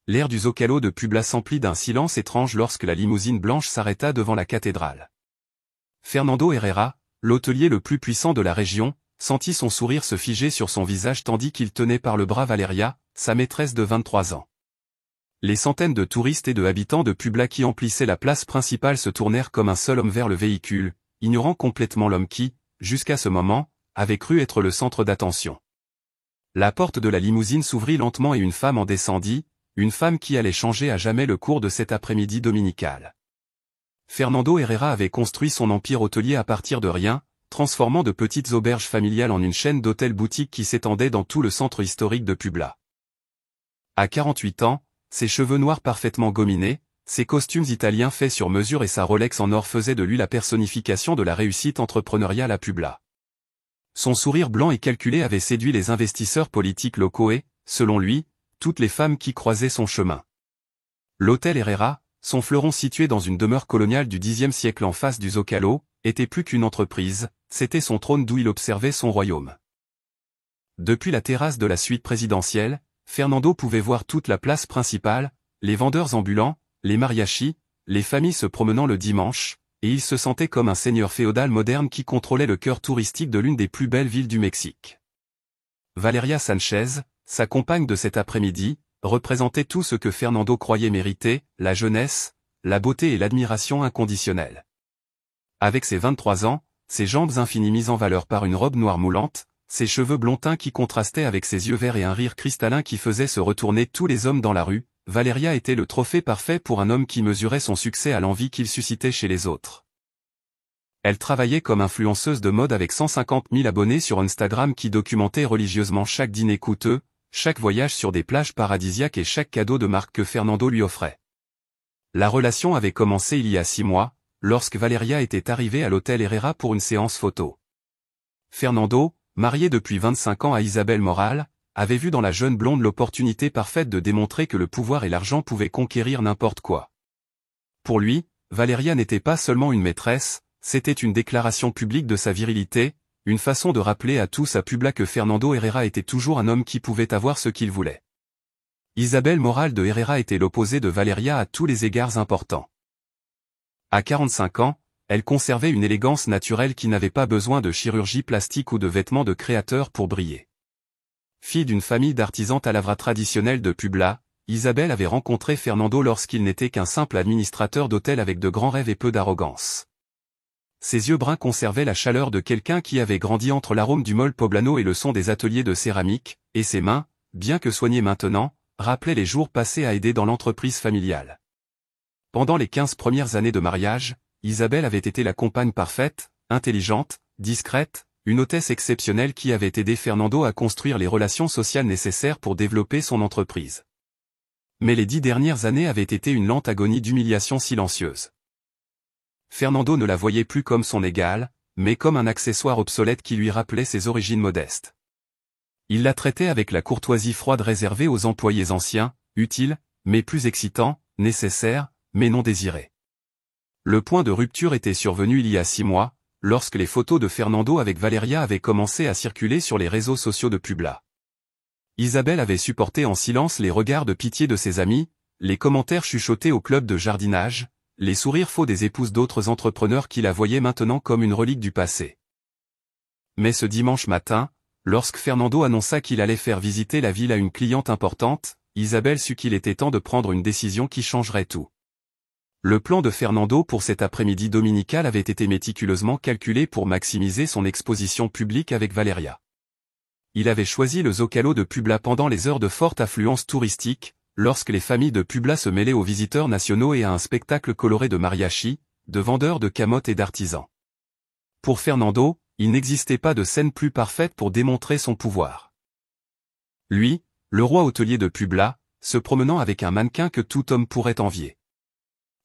L'air du Zocalo de Puebla s'emplit d'un silence étrange lorsque la limousine blanche s'arrêta devant la cathédrale. Fernando Herrera, l'hôtelier le plus puissant de la région, sentit son sourire se figer sur son visage tandis qu'il tenait par le bras Valeria, sa maîtresse de 23 ans. Les centaines de touristes et de habitants de Puebla qui emplissaient la place principale se tournèrent comme un seul homme vers le véhicule, ignorant complètement l'homme qui, jusqu'à ce moment, avait cru être le centre d'attention. La porte de la limousine s'ouvrit lentement et une femme en descendit, une femme qui allait changer à jamais le cours de cet après-midi dominical. Fernando Herrera avait construit son empire hôtelier à partir de rien, transformant de petites auberges familiales en une chaîne d'hôtels-boutiques qui s'étendait dans tout le centre historique de Puebla. À 48 ans, ses cheveux noirs parfaitement gominés, ses costumes italiens faits sur mesure et sa Rolex en or faisaient de lui la personnification de la réussite entrepreneuriale à Puebla. Son sourire blanc et calculé avait séduit les investisseurs politiques locaux et, selon lui, toutes les femmes qui croisaient son chemin. L'hôtel Herrera, son fleuron situé dans une demeure coloniale du Xe siècle en face du Zocalo, était plus qu'une entreprise, c'était son trône d'où il observait son royaume. Depuis la terrasse de la suite présidentielle, Fernando pouvait voir toute la place principale, les vendeurs ambulants, les mariachis, les familles se promenant le dimanche, et il se sentait comme un seigneur féodal moderne qui contrôlait le cœur touristique de l'une des plus belles villes du Mexique. Valeria Sanchez, sa compagne de cet après-midi, représentait tout ce que Fernando croyait mériter, la jeunesse, la beauté et l'admiration inconditionnelle. Avec ses 23 ans, ses jambes infinies mises en valeur par une robe noire moulante, ses cheveux blonds teints qui contrastaient avec ses yeux verts et un rire cristallin qui faisait se retourner tous les hommes dans la rue, Valeria était le trophée parfait pour un homme qui mesurait son succès à l'envie qu'il suscitait chez les autres. Elle travaillait comme influenceuse de mode avec 150 000 abonnés sur Instagram qui documentaient religieusement chaque dîner coûteux, chaque voyage sur des plages paradisiaques et chaque cadeau de marque que Fernando lui offrait. La relation avait commencé il y a 6 mois, lorsque Valeria était arrivée à l'hôtel Herrera pour une séance photo. Fernando, marié depuis 25 ans à Isabelle Moral, avait vu dans la jeune blonde l'opportunité parfaite de démontrer que le pouvoir et l'argent pouvaient conquérir n'importe quoi. Pour lui, Valeria n'était pas seulement une maîtresse, c'était une déclaration publique de sa virilité, une façon de rappeler à tous à Puebla que Fernando Herrera était toujours un homme qui pouvait avoir ce qu'il voulait. Isabelle Moral de Herrera était l'opposé de Valeria à tous les égards importants. À 45 ans, elle conservait une élégance naturelle qui n'avait pas besoin de chirurgie plastique ou de vêtements de créateur pour briller. Fille d'une famille d'artisans talavra traditionnels de Puebla, Isabelle avait rencontré Fernando lorsqu'il n'était qu'un simple administrateur d'hôtel avec de grands rêves et peu d'arrogance. Ses yeux bruns conservaient la chaleur de quelqu'un qui avait grandi entre l'arôme du mole poblano et le son des ateliers de céramique, et ses mains, bien que soignées maintenant, rappelaient les jours passés à aider dans l'entreprise familiale. Pendant les 15 premières années de mariage, Isabelle avait été la compagne parfaite, intelligente, discrète, une hôtesse exceptionnelle qui avait aidé Fernando à construire les relations sociales nécessaires pour développer son entreprise. Mais les 10 dernières années avaient été une lente agonie d'humiliation silencieuse. Fernando ne la voyait plus comme son égale, mais comme un accessoire obsolète qui lui rappelait ses origines modestes. Il la traitait avec la courtoisie froide réservée aux employés anciens, utiles, mais plus excitants, nécessaires, mais non désirés. Le point de rupture était survenu il y a 6 mois, lorsque les photos de Fernando avec Valeria avaient commencé à circuler sur les réseaux sociaux de Puebla. Isabelle avait supporté en silence les regards de pitié de ses amis, les commentaires chuchotés au club de jardinage, les sourires faux des épouses d'autres entrepreneurs qui la voyaient maintenant comme une relique du passé. Mais ce dimanche matin, lorsque Fernando annonça qu'il allait faire visiter la ville à une cliente importante, Isabelle sut qu'il était temps de prendre une décision qui changerait tout. Le plan de Fernando pour cet après-midi dominical avait été méticuleusement calculé pour maximiser son exposition publique avec Valeria. Il avait choisi le Zocalo de Puebla pendant les heures de forte affluence touristique, lorsque les familles de Puebla se mêlaient aux visiteurs nationaux et à un spectacle coloré de mariachis, de vendeurs de camotes et d'artisans. Pour Fernando, il n'existait pas de scène plus parfaite pour démontrer son pouvoir. Lui, le roi hôtelier de Puebla, se promenant avec un mannequin que tout homme pourrait envier.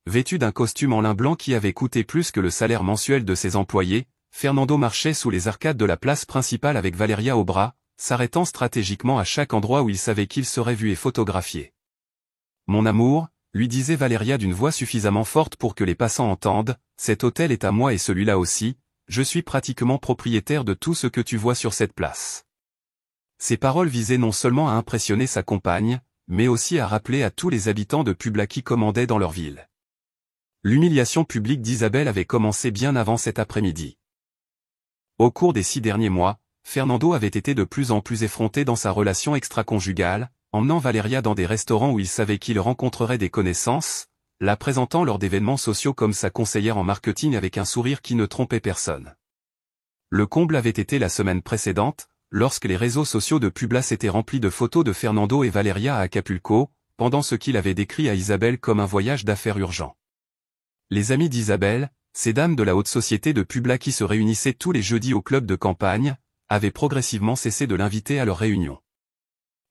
Vêtu d'un costume en lin blanc qui avait coûté plus que le salaire mensuel de ses employés, Fernando marchait sous les arcades de la place principale avec Valeria au bras, s'arrêtant stratégiquement à chaque endroit où il savait qu'il serait vu et photographié. « Mon amour », lui disait Valeria d'une voix suffisamment forte pour que les passants entendent, « cet hôtel est à moi et celui-là aussi, je suis pratiquement propriétaire de tout ce que tu vois sur cette place. » Ces paroles visaient non seulement à impressionner sa compagne, mais aussi à rappeler à tous les habitants de Publa qui commandaient dans leur ville. L'humiliation publique d'Isabelle avait commencé bien avant cet après-midi. Au cours des 6 derniers mois, Fernando avait été de plus en plus effronté dans sa relation extra-conjugale, emmenant Valeria dans des restaurants où il savait qu'il rencontrerait des connaissances, la présentant lors d'événements sociaux comme sa conseillère en marketing avec un sourire qui ne trompait personne. Le comble avait été la semaine précédente, lorsque les réseaux sociaux de Publa s'étaient remplis de photos de Fernando et Valeria à Acapulco, pendant ce qu'il avait décrit à Isabelle comme un voyage d'affaires urgent. Les amis d'Isabelle, ces dames de la haute société de Publa qui se réunissaient tous les jeudis au club de campagne, avaient progressivement cessé de l'inviter à leurs réunions.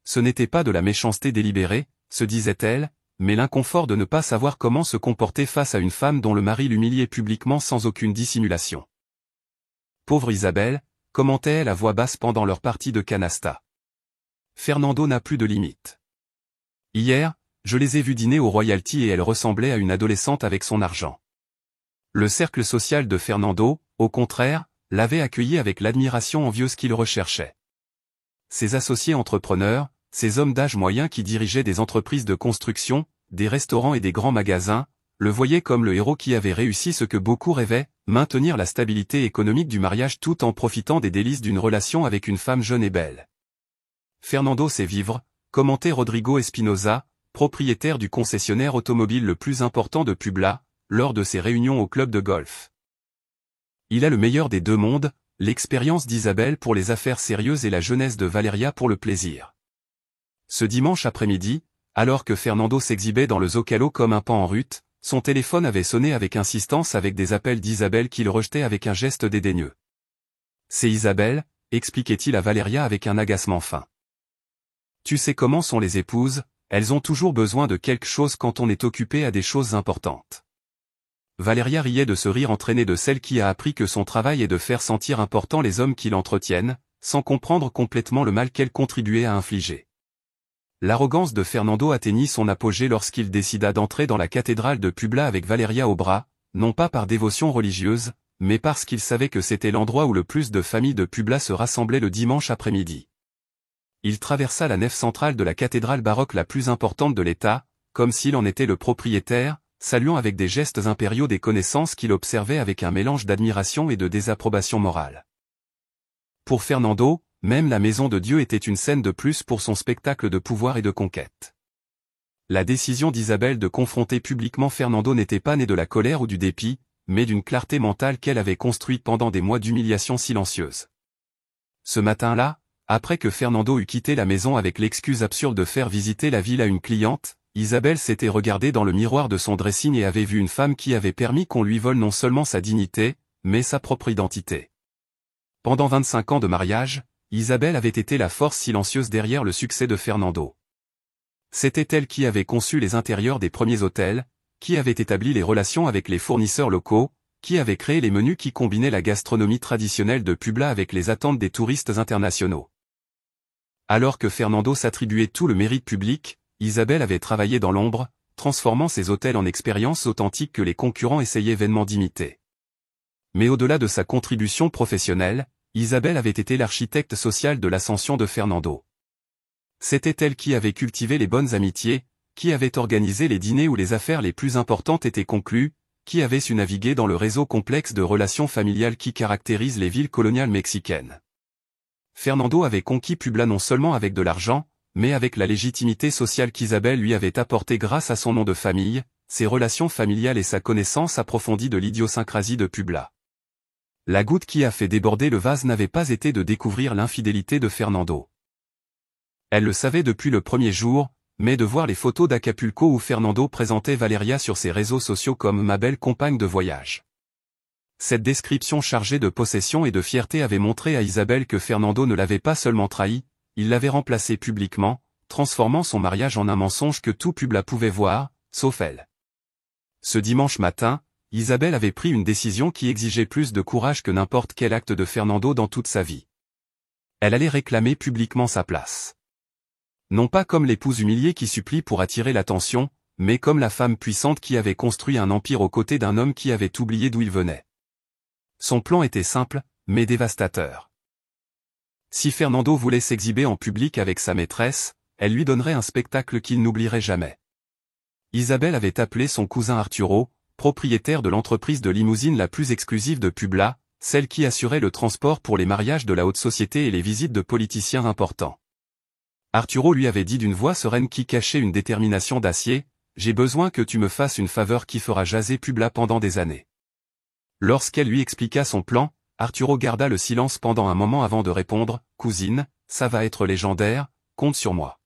Ce n'était pas de la méchanceté délibérée, se disait-elle, mais l'inconfort de ne pas savoir comment se comporter face à une femme dont le mari l'humiliait publiquement sans aucune dissimulation. Pauvre Isabelle, commentait-elle à voix basse pendant leur partie de canasta. Fernando n'a plus de limite. Hier, je les ai vus dîner au Royalty et elle ressemblait à une adolescente avec son argent. Le cercle social de Fernando, au contraire, l'avait accueilli avec l'admiration envieuse qu'il recherchait. Ses associés entrepreneurs, ces hommes d'âge moyen qui dirigeaient des entreprises de construction, des restaurants et des grands magasins, le voyaient comme le héros qui avait réussi ce que beaucoup rêvaient, maintenir la stabilité économique du mariage tout en profitant des délices d'une relation avec une femme jeune et belle. Fernando sait vivre, commentait Rodrigo Espinosa, propriétaire du concessionnaire automobile le plus important de Publa, lors de ses réunions au club de golf. Il a le meilleur des deux mondes, l'expérience d'Isabelle pour les affaires sérieuses et la jeunesse de Valeria pour le plaisir. Ce dimanche après-midi, alors que Fernando s'exhibait dans le Zocalo comme un pan en rute, son téléphone avait sonné avec insistance avec des appels d'Isabelle qu'il rejetait avec un geste dédaigneux. « C'est Isabelle », expliquait-il à Valeria avec un agacement fin. « Tu sais comment sont les épouses, elles ont toujours besoin de quelque chose quand on est occupé à des choses importantes. » Valeria riait de ce rire entraîné de celle qui a appris que son travail est de faire sentir important les hommes qui l'entretiennent, sans comprendre complètement le mal qu'elle contribuait à infliger. L'arrogance de Fernando atteignit son apogée lorsqu'il décida d'entrer dans la cathédrale de Publa avec Valeria au bras, non pas par dévotion religieuse, mais parce qu'il savait que c'était l'endroit où le plus de familles de Publa se rassemblaient le dimanche après-midi. Il traversa la nef centrale de la cathédrale baroque la plus importante de l'État, comme s'il en était le propriétaire, saluant avec des gestes impériaux des connaissances qu'il observait avec un mélange d'admiration et de désapprobation morale. Pour Fernando, même la maison de Dieu était une scène de plus pour son spectacle de pouvoir et de conquête. La décision d'Isabelle de confronter publiquement Fernando n'était pas née de la colère ou du dépit, mais d'une clarté mentale qu'elle avait construite pendant des mois d'humiliation silencieuse. Ce matin-là, après que Fernando eut quitté la maison avec l'excuse absurde de faire visiter la ville à une cliente, Isabelle s'était regardée dans le miroir de son dressing et avait vu une femme qui avait permis qu'on lui vole non seulement sa dignité, mais sa propre identité. Pendant 25 ans de mariage, Isabelle avait été la force silencieuse derrière le succès de Fernando. C'était elle qui avait conçu les intérieurs des premiers hôtels, qui avait établi les relations avec les fournisseurs locaux, qui avait créé les menus qui combinaient la gastronomie traditionnelle de Publa avec les attentes des touristes internationaux. Alors que Fernando s'attribuait tout le mérite public, Isabelle avait travaillé dans l'ombre, transformant ses hôtels en expériences authentiques que les concurrents essayaient vainement d'imiter. Mais au-delà de sa contribution professionnelle, Isabelle avait été l'architecte social de l'ascension de Fernando. C'était elle qui avait cultivé les bonnes amitiés, qui avait organisé les dîners où les affaires les plus importantes étaient conclues, qui avait su naviguer dans le réseau complexe de relations familiales qui caractérise les villes coloniales mexicaines. Fernando avait conquis Publa non seulement avec de l'argent, mais avec la légitimité sociale qu'Isabelle lui avait apportée grâce à son nom de famille, ses relations familiales et sa connaissance approfondie de l'idiosyncrasie de Publa. La goutte qui a fait déborder le vase n'avait pas été de découvrir l'infidélité de Fernando. Elle le savait depuis le premier jour, mais de voir les photos d'Acapulco où Fernando présentait Valeria sur ses réseaux sociaux comme « ma belle compagne de voyage ». Cette description chargée de possession et de fierté avait montré à Isabelle que Fernando ne l'avait pas seulement trahi, il l'avait remplacé publiquement, transformant son mariage en un mensonge que tout Publa pouvait voir, sauf elle. Ce dimanche matin, Isabelle avait pris une décision qui exigeait plus de courage que n'importe quel acte de Fernando dans toute sa vie. Elle allait réclamer publiquement sa place. Non pas comme l'épouse humiliée qui supplie pour attirer l'attention, mais comme la femme puissante qui avait construit un empire aux côtés d'un homme qui avait oublié d'où il venait. Son plan était simple, mais dévastateur. Si Fernando voulait s'exhiber en public avec sa maîtresse, elle lui donnerait un spectacle qu'il n'oublierait jamais. Isabelle avait appelé son cousin Arturo, propriétaire de l'entreprise de limousine la plus exclusive de Publa, celle qui assurait le transport pour les mariages de la haute société et les visites de politiciens importants. Arturo lui avait dit d'une voix sereine qui cachait une détermination d'acier, « J'ai besoin que tu me fasses une faveur qui fera jaser Publa pendant des années. » Lorsqu'elle lui expliqua son plan, Arturo garda le silence pendant un moment avant de répondre, « Cousine, ça va être légendaire, compte sur moi. »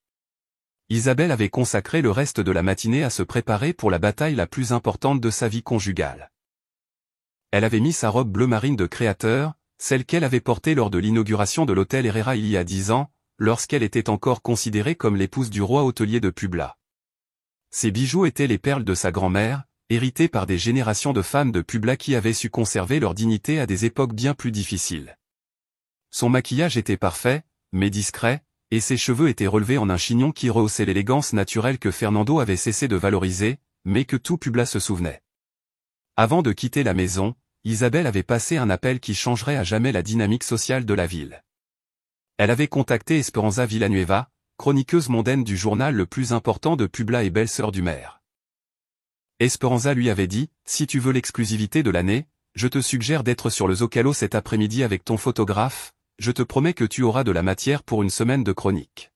Isabelle avait consacré le reste de la matinée à se préparer pour la bataille la plus importante de sa vie conjugale. Elle avait mis sa robe bleu marine de créateur, celle qu'elle avait portée lors de l'inauguration de l'hôtel Herrera il y a 10 ans, lorsqu'elle était encore considérée comme l'épouse du roi hôtelier de Publa. Ses bijoux étaient les perles de sa grand-mère, héritées par des générations de femmes de Publa qui avaient su conserver leur dignité à des époques bien plus difficiles. Son maquillage était parfait, mais discret, et ses cheveux étaient relevés en un chignon qui rehaussait l'élégance naturelle que Fernando avait cessé de valoriser, mais que tout Publa se souvenait. Avant de quitter la maison, Isabelle avait passé un appel qui changerait à jamais la dynamique sociale de la ville. Elle avait contacté Esperanza Villanueva, chroniqueuse mondaine du journal le plus important de Publa et belle-sœur du maire. Esperanza lui avait dit, « Si tu veux l'exclusivité de l'année, je te suggère d'être sur le Zocalo cet après-midi avec ton photographe, je te promets que tu auras de la matière pour une semaine de chronique. »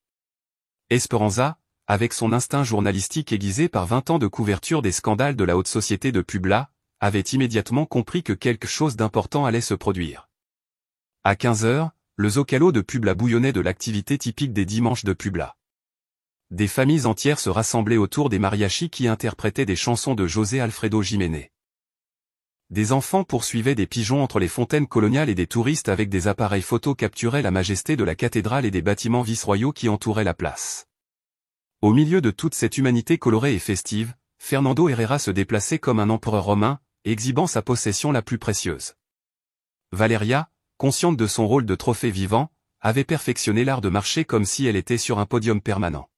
Esperanza, avec son instinct journalistique aiguisé par 20 ans de couverture des scandales de la haute société de Publa, avait immédiatement compris que quelque chose d'important allait se produire. À 15 heures, le Zocalo de Publa bouillonnait de l'activité typique des dimanches de Publa. Des familles entières se rassemblaient autour des mariachis qui interprétaient des chansons de José Alfredo Jiménez. Des enfants poursuivaient des pigeons entre les fontaines coloniales et des touristes avec des appareils photo capturaient la majesté de la cathédrale et des bâtiments vice-royaux qui entouraient la place. Au milieu de toute cette humanité colorée et festive, Fernando Herrera se déplaçait comme un empereur romain, exhibant sa possession la plus précieuse. Valeria, consciente de son rôle de trophée vivant, avait perfectionné l'art de marcher comme si elle était sur un podium permanent.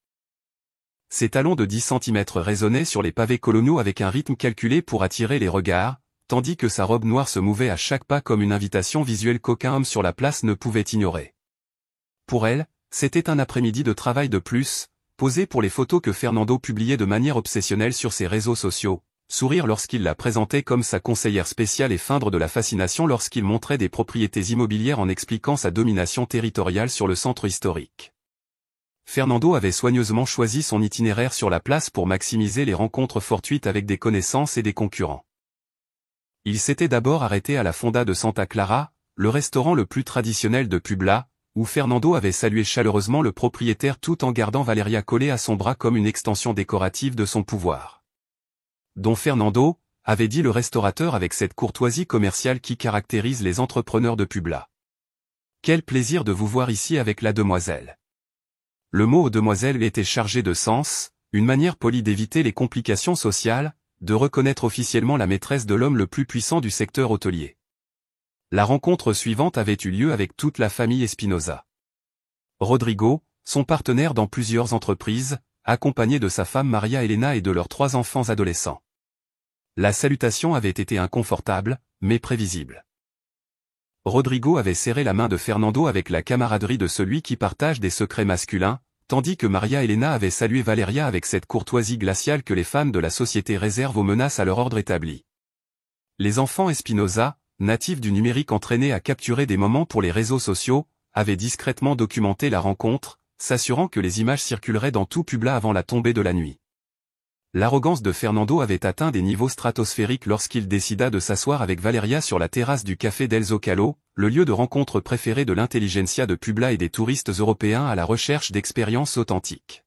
Ses talons de 10 cm résonnaient sur les pavés coloniaux avec un rythme calculé pour attirer les regards, tandis que sa robe noire se mouvait à chaque pas comme une invitation visuelle qu'aucun homme sur la place ne pouvait ignorer. Pour elle, c'était un après-midi de travail de plus, posé pour les photos que Fernando publiait de manière obsessionnelle sur ses réseaux sociaux, sourire lorsqu'il la présentait comme sa conseillère spéciale et feindre de la fascination lorsqu'il montrait des propriétés immobilières en expliquant sa domination territoriale sur le centre historique. Fernando avait soigneusement choisi son itinéraire sur la place pour maximiser les rencontres fortuites avec des connaissances et des concurrents. Il s'était d'abord arrêté à la Fonda de Santa Clara, le restaurant le plus traditionnel de Publa, où Fernando avait salué chaleureusement le propriétaire tout en gardant Valeria collée à son bras comme une extension décorative de son pouvoir. Don Fernando, avait dit le restaurateur avec cette courtoisie commerciale qui caractérise les entrepreneurs de Publa. Quel plaisir de vous voir ici avec la demoiselle. Le mot demoiselle était chargé de sens, une manière polie d'éviter les complications sociales, de reconnaître officiellement la maîtresse de l'homme le plus puissant du secteur hôtelier. La rencontre suivante avait eu lieu avec toute la famille Espinosa. Rodrigo, son partenaire dans plusieurs entreprises, accompagné de sa femme Maria Elena et de leurs 3 enfants adolescents. La salutation avait été inconfortable, mais prévisible. Rodrigo avait serré la main de Fernando avec la camaraderie de celui qui partage des secrets masculins, tandis que Maria Elena avait salué Valeria avec cette courtoisie glaciale que les femmes de la société réservent aux menaces à leur ordre établi. Les enfants Espinosa, natifs du numérique entraînés à capturer des moments pour les réseaux sociaux, avaient discrètement documenté la rencontre, s'assurant que les images circuleraient dans tout Publa avant la tombée de la nuit. L'arrogance de Fernando avait atteint des niveaux stratosphériques lorsqu'il décida de s'asseoir avec Valeria sur la terrasse du Café del Zocalo, le lieu de rencontre préféré de l'intelligentsia de Publa et des touristes européens à la recherche d'expériences authentiques.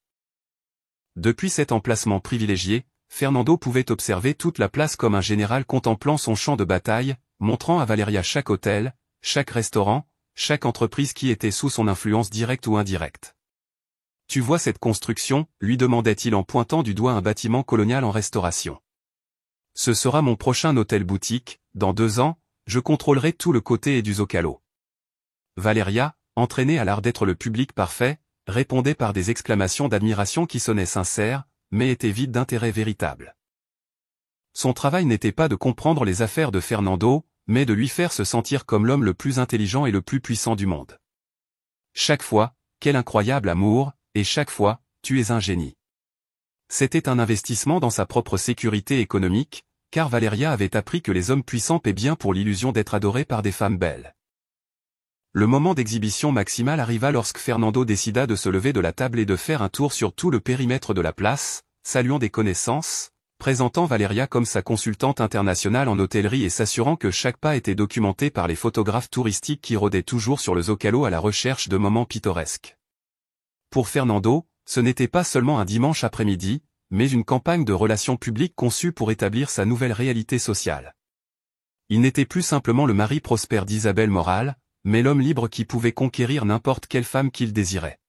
Depuis cet emplacement privilégié, Fernando pouvait observer toute la place comme un général contemplant son champ de bataille, montrant à Valeria chaque hôtel, chaque restaurant, chaque entreprise qui était sous son influence directe ou indirecte. « Tu vois cette construction ?» lui demandait-il en pointant du doigt un bâtiment colonial en restauration. « Ce sera mon prochain hôtel-boutique, dans 2 ans, je contrôlerai tout le côté et du Zocalo. » Valeria, entraînée à l'art d'être le public parfait, répondait par des exclamations d'admiration qui sonnaient sincères, mais étaient vides d'intérêt véritable. Son travail n'était pas de comprendre les affaires de Fernando, mais de lui faire se sentir comme l'homme le plus intelligent et le plus puissant du monde. Chaque fois, quel incroyable amour, et chaque fois, tu es un génie. C'était un investissement dans sa propre sécurité économique, car Valeria avait appris que les hommes puissants paient bien pour l'illusion d'être adorés par des femmes belles. Le moment d'exhibition maximale arriva lorsque Fernando décida de se lever de la table et de faire un tour sur tout le périmètre de la place, saluant des connaissances, présentant Valeria comme sa consultante internationale en hôtellerie et s'assurant que chaque pas était documenté par les photographes touristiques qui rôdaient toujours sur le Zocalo à la recherche de moments pittoresques. Pour Fernando, ce n'était pas seulement un dimanche après-midi, mais une campagne de relations publiques conçue pour établir sa nouvelle réalité sociale. Il n'était plus simplement le mari prospère d'Isabelle Moral, mais l'homme libre qui pouvait conquérir n'importe quelle femme qu'il désirait.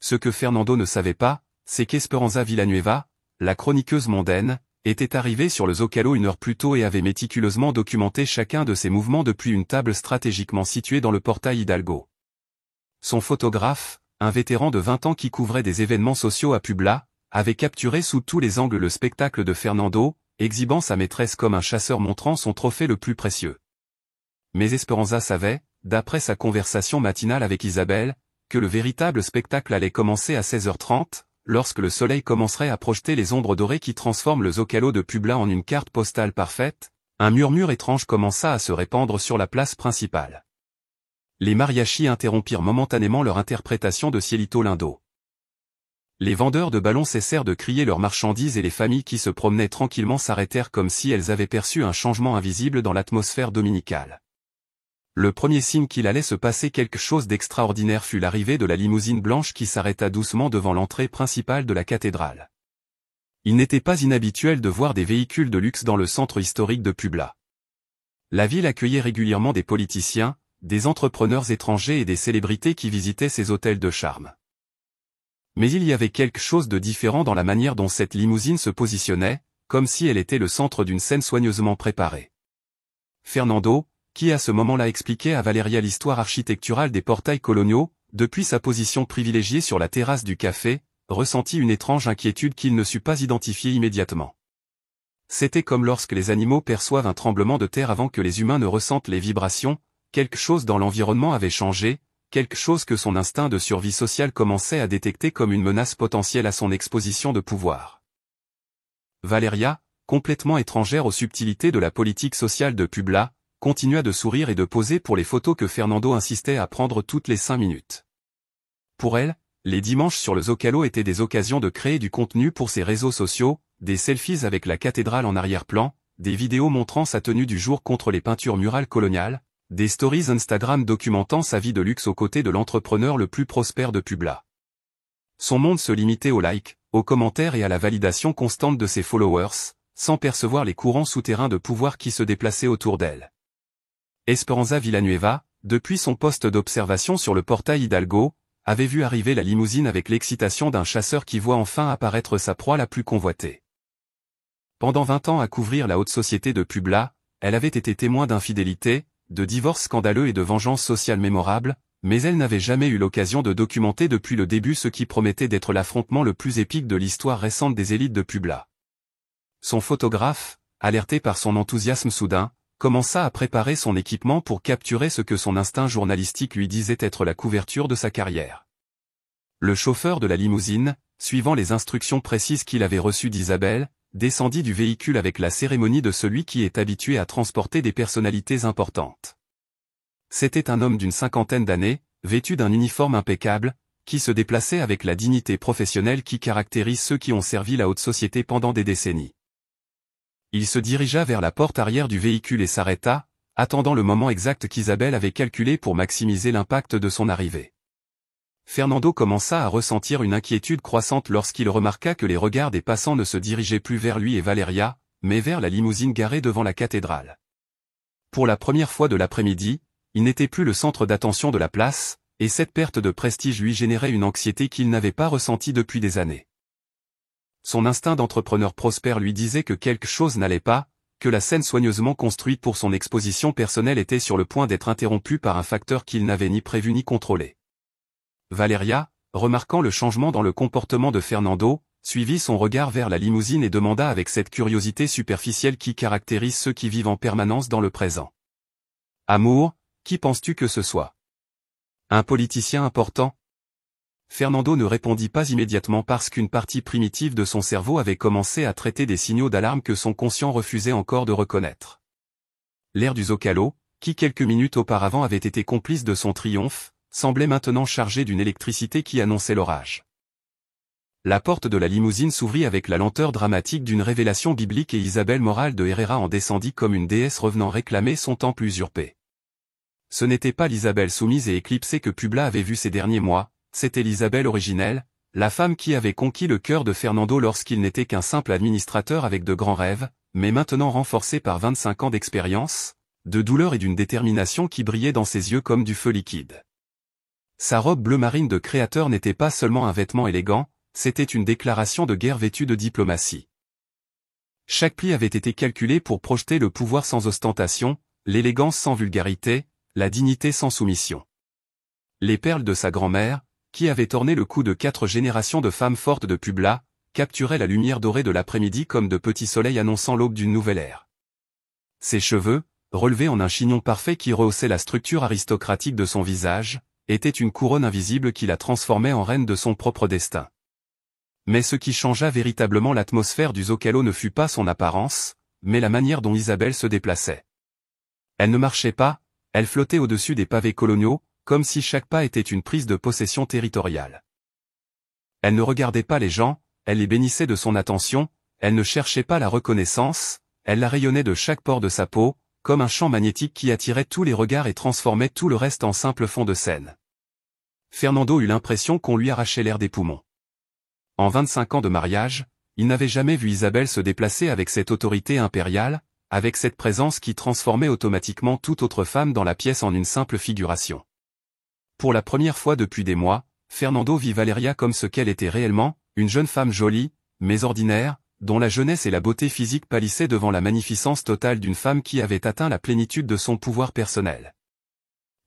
Ce que Fernando ne savait pas, c'est qu'Esperanza Villanueva, la chroniqueuse mondaine, était arrivée sur le Zocalo une heure plus tôt et avait méticuleusement documenté chacun de ses mouvements depuis une table stratégiquement située dans le portail Hidalgo. Son photographe, un vétéran de 20 ans qui couvrait des événements sociaux à Puebla, avait capturé sous tous les angles le spectacle de Fernando, exhibant sa maîtresse comme un chasseur montrant son trophée le plus précieux. Mais Esperanza savait, d'après sa conversation matinale avec Isabelle, que le véritable spectacle allait commencer à 16h30, lorsque le soleil commencerait à projeter les ombres dorées qui transforment le Zocalo de Puebla en une carte postale parfaite. Un murmure étrange commença à se répandre sur la place principale. Les mariachis interrompirent momentanément leur interprétation de Cielito Lindo. Les vendeurs de ballons cessèrent de crier leurs marchandises et les familles qui se promenaient tranquillement s'arrêtèrent comme si elles avaient perçu un changement invisible dans l'atmosphère dominicale. Le premier signe qu'il allait se passer quelque chose d'extraordinaire fut l'arrivée de la limousine blanche qui s'arrêta doucement devant l'entrée principale de la cathédrale. Il n'était pas inhabituel de voir des véhicules de luxe dans le centre historique de Puebla. La ville accueillait régulièrement des politiciens, des entrepreneurs étrangers et des célébrités qui visitaient ces hôtels de charme. Mais il y avait quelque chose de différent dans la manière dont cette limousine se positionnait, comme si elle était le centre d'une scène soigneusement préparée. Fernando, qui à ce moment-là expliquait à Valeria l'histoire architecturale des portails coloniaux, depuis sa position privilégiée sur la terrasse du café, ressentit une étrange inquiétude qu'il ne sut pas identifier immédiatement. C'était comme lorsque les animaux perçoivent un tremblement de terre avant que les humains ne ressentent les vibrations, quelque chose dans l'environnement avait changé, quelque chose que son instinct de survie sociale commençait à détecter comme une menace potentielle à son exposition de pouvoir. Valeria, complètement étrangère aux subtilités de la politique sociale de Puebla, continua de sourire et de poser pour les photos que Fernando insistait à prendre toutes les 5 minutes. Pour elle, les dimanches sur le Zocalo étaient des occasions de créer du contenu pour ses réseaux sociaux, des selfies avec la cathédrale en arrière-plan, des vidéos montrant sa tenue du jour contre les peintures murales coloniales, des stories Instagram documentant sa vie de luxe aux côtés de l'entrepreneur le plus prospère de Puebla. Son monde se limitait aux likes, aux commentaires et à la validation constante de ses followers, sans percevoir les courants souterrains de pouvoir qui se déplaçaient autour d'elle. Esperanza Villanueva, depuis son poste d'observation sur le portail Hidalgo, avait vu arriver la limousine avec l'excitation d'un chasseur qui voit enfin apparaître sa proie la plus convoitée. Pendant 20 ans à couvrir la haute société de Puebla, elle avait été témoin d'infidélité, de divorces scandaleux et de vengeances sociales mémorables, mais elle n'avait jamais eu l'occasion de documenter depuis le début ce qui promettait d'être l'affrontement le plus épique de l'histoire récente des élites de Puebla. Son photographe, alerté par son enthousiasme soudain, commença à préparer son équipement pour capturer ce que son instinct journalistique lui disait être la couverture de sa carrière. Le chauffeur de la limousine, suivant les instructions précises qu'il avait reçues d'Isabelle, descendit du véhicule avec la cérémonie de celui qui est habitué à transporter des personnalités importantes. C'était un homme d'une 50aine d'années, vêtu d'un uniforme impeccable, qui se déplaçait avec la dignité professionnelle qui caractérise ceux qui ont servi la haute société pendant des décennies. Il se dirigea vers la porte arrière du véhicule et s'arrêta, attendant le moment exact qu'Isabelle avait calculé pour maximiser l'impact de son arrivée. Fernando commença à ressentir une inquiétude croissante lorsqu'il remarqua que les regards des passants ne se dirigeaient plus vers lui et Valeria, mais vers la limousine garée devant la cathédrale. Pour la première fois de l'après-midi, il n'était plus le centre d'attention de la place, et cette perte de prestige lui générait une anxiété qu'il n'avait pas ressentie depuis des années. Son instinct d'entrepreneur prospère lui disait que quelque chose n'allait pas, que la scène soigneusement construite pour son exposition personnelle était sur le point d'être interrompue par un facteur qu'il n'avait ni prévu ni contrôlé. Valeria, remarquant le changement dans le comportement de Fernando, suivit son regard vers la limousine et demanda avec cette curiosité superficielle qui caractérise ceux qui vivent en permanence dans le présent. « Amour, qui penses-tu que ce soit ? Un politicien important ? » Fernando ne répondit pas immédiatement parce qu'une partie primitive de son cerveau avait commencé à traiter des signaux d'alarme que son conscient refusait encore de reconnaître. L'air du Zocalo, qui quelques minutes auparavant avait été complice de son triomphe, semblait maintenant chargé d'une électricité qui annonçait l'orage. La porte de la limousine s'ouvrit avec la lenteur dramatique d'une révélation biblique et Isabelle Moral de Herrera en descendit comme une déesse revenant réclamer son temple usurpé. Ce n'était pas l'Isabelle soumise et éclipsée que Publa avait vue ces derniers mois, c'était l'Isabelle originelle, la femme qui avait conquis le cœur de Fernando lorsqu'il n'était qu'un simple administrateur avec de grands rêves, mais maintenant renforcé par 25 ans d'expérience, de douleur et d'une détermination qui brillait dans ses yeux comme du feu liquide. Sa robe bleu marine de créateur n'était pas seulement un vêtement élégant, c'était une déclaration de guerre vêtue de diplomatie. Chaque pli avait été calculé pour projeter le pouvoir sans ostentation, l'élégance sans vulgarité, la dignité sans soumission. Les perles de sa grand-mère, qui avait orné le cou de 4 générations de femmes fortes de Publa, capturaient la lumière dorée de l'après-midi comme de petits soleils annonçant l'aube d'une nouvelle ère. Ses cheveux, relevés en un chignon parfait qui rehaussait la structure aristocratique de son visage, étaient une couronne invisible qui la transformait en reine de son propre destin. Mais ce qui changea véritablement l'atmosphère du Zocalo ne fut pas son apparence, mais la manière dont Isabelle se déplaçait. Elle ne marchait pas, elle flottait au-dessus des pavés coloniaux, comme si chaque pas était une prise de possession territoriale. Elle ne regardait pas les gens, elle les bénissait de son attention, elle ne cherchait pas la reconnaissance, elle la rayonnait de chaque pore de sa peau, comme un champ magnétique qui attirait tous les regards et transformait tout le reste en simple fond de scène. Fernando eut l'impression qu'on lui arrachait l'air des poumons. En 25 ans de mariage, il n'avait jamais vu Isabelle se déplacer avec cette autorité impériale, avec cette présence qui transformait automatiquement toute autre femme dans la pièce en une simple figuration. Pour la première fois depuis des mois, Fernando vit Valeria comme ce qu'elle était réellement, une jeune femme jolie, mais ordinaire, dont la jeunesse et la beauté physique pâlissaient devant la magnificence totale d'une femme qui avait atteint la plénitude de son pouvoir personnel.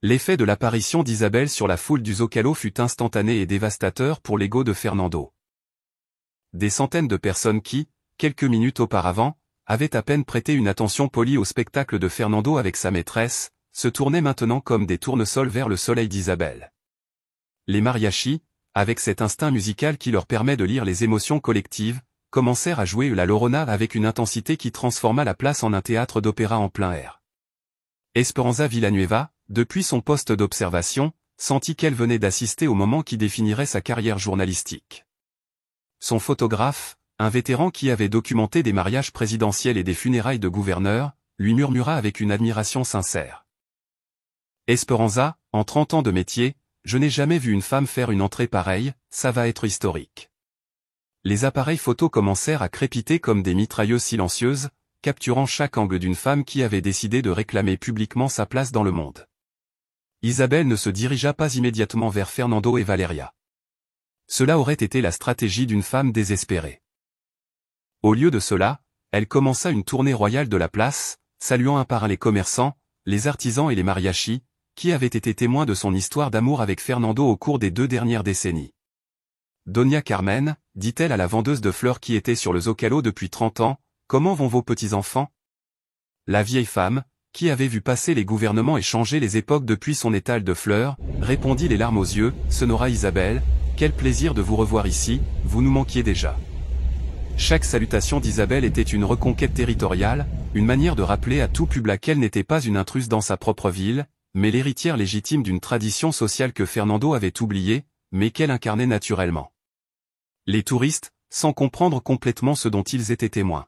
L'effet de l'apparition d'Isabelle sur la foule du Zocalo fut instantané et dévastateur pour l'ego de Fernando. Des centaines de personnes qui, quelques minutes auparavant, avaient à peine prêté une attention polie au spectacle de Fernando avec sa maîtresse, se tournaient maintenant comme des tournesols vers le soleil d'Isabelle. Les mariachis, avec cet instinct musical qui leur permet de lire les émotions collectives, commencèrent à jouer la Llorona avec une intensité qui transforma la place en un théâtre d'opéra en plein air. Esperanza Villanueva, depuis son poste d'observation, sentit qu'elle venait d'assister au moment qui définirait sa carrière journalistique. Son photographe, un vétéran qui avait documenté des mariages présidentiels et des funérailles de gouverneurs, lui murmura avec une admiration sincère. Esperanza, en 30 ans de métier, je n'ai jamais vu une femme faire une entrée pareille, ça va être historique. Les appareils photos commencèrent à crépiter comme des mitrailleuses silencieuses, capturant chaque angle d'une femme qui avait décidé de réclamer publiquement sa place dans le monde. Isabelle ne se dirigea pas immédiatement vers Fernando et Valeria. Cela aurait été la stratégie d'une femme désespérée. Au lieu de cela, elle commença une tournée royale de la place, saluant un par un les commerçants, les artisans et les mariachis, qui avaient été témoins de son histoire d'amour avec Fernando au cours des 2 dernières décennies. Doña Carmen, dit-elle à la vendeuse de fleurs qui était sur le Zocalo depuis 30 ans, comment vont vos petits-enfants? La vieille femme, qui avait vu passer les gouvernements et changer les époques depuis son étal de fleurs, répondit les larmes aux yeux, sonora Isabelle, quel plaisir de vous revoir ici, vous nous manquiez déjà. Chaque salutation d'Isabelle était une reconquête territoriale, une manière de rappeler à tout Publa qu'elle n'était pas une intruse dans sa propre ville, mais l'héritière légitime d'une tradition sociale que Fernando avait oubliée, mais qu'elle incarnait naturellement. Les touristes, sans comprendre complètement ce dont ils étaient témoins,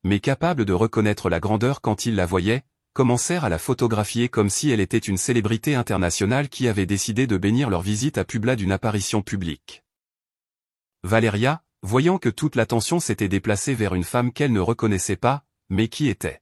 mais capables de reconnaître la grandeur quand ils la voyaient, commencèrent à la photographier comme si elle était une célébrité internationale qui avait décidé de bénir leur visite à Publa d'une apparition publique. Valeria, voyant que toute l'attention s'était déplacée vers une femme qu'elle ne reconnaissait pas, mais qui était